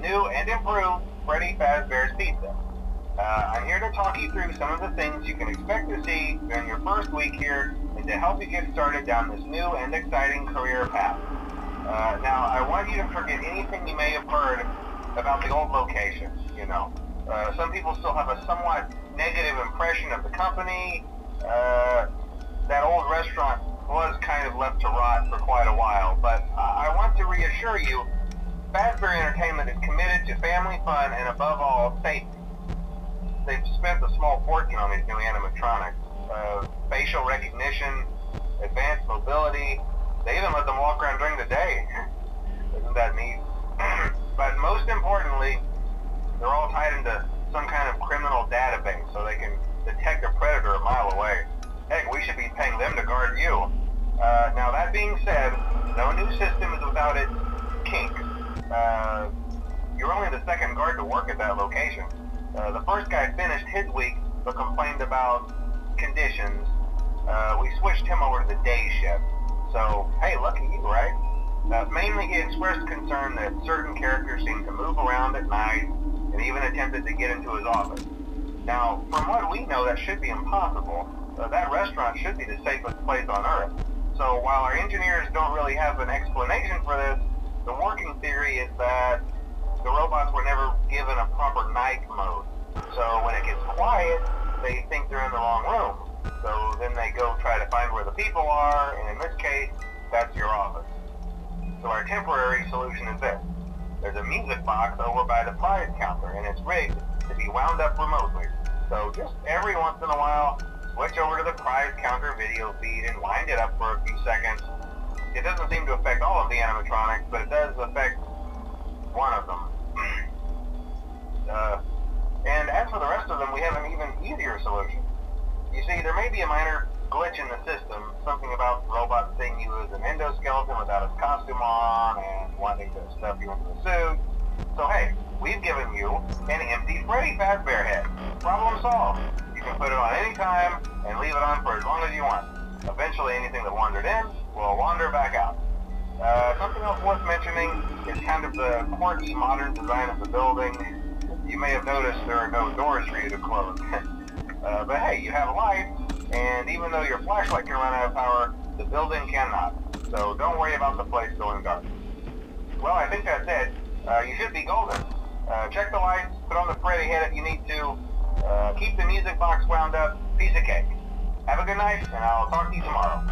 new and improved Freddy Fazbear's Pizza. I'm here to talk you through some of the things you can expect to see during your first week here and to help you get started down this new and exciting career path. Now, I want you to forget anything you may have heard about the old location, you know. Some people still have a somewhat negative impression of the company. That old restaurant was kind of left to rot for quite a while, but I want to reassure you, Fazbear Entertainment is committed to family fun and above all, safety. They've spent a small fortune on these new animatronics. Facial recognition, advanced mobility, they even let them walk around during the day. Isn't that neat? But most importantly, they're all tied into some kind of criminal database so they can detect a predator a mile away. Heck, we should be paying them to guard you. Now that being said, no new system is without its kinks. You're only the second guard to work at that location. The first guy finished his week but complained about conditions. We switched him over to the day shift. So, hey, lucky you, right? Mainly he expressed concern that certain characters seemed to move around at night and even attempted to get into his office. Now, from what we know, that should be impossible. That restaurant should be the safest place on Earth. So while our engineers don't really have an explanation for this, the working theory is that the robots were never given a proper night mode. So when it gets quiet, they think they're in the wrong room. So then they go try to find where the people are, and in this case, that's your office. So our temporary solution is this. There's a music box over by the prize counter, and it's rigged to be wound up remotely. So just every once in a while, switch over to the prize counter video feed and wind it up for a few seconds. It doesn't seem to affect all of the animatronics, but it does affect one of them. And as for the rest of them, we have an even easier solution. You see, there may be a minor glitch in the system, something about the robot seeing you as an endoskeleton without his costume on and wanting to stuff you into the suit. So hey, we've given you an empty Freddy Fazbear head. Problem solved. You can put it on any time and leave it on for as long as you want. Eventually anything that wandered in will wander back out. Something else worth mentioning is kind of the quirky modern design of the building. You may have noticed there are no doors for you to close. But hey, you have lights, and even though your flashlight can run out of power, the building cannot. So don't worry about the place going dark. Well, I think that's it. You should be golden. Check the lights, put on the Freddy head if you need to. Keep the music box wound up. Piece of cake. Have a good night, and I'll talk to you tomorrow.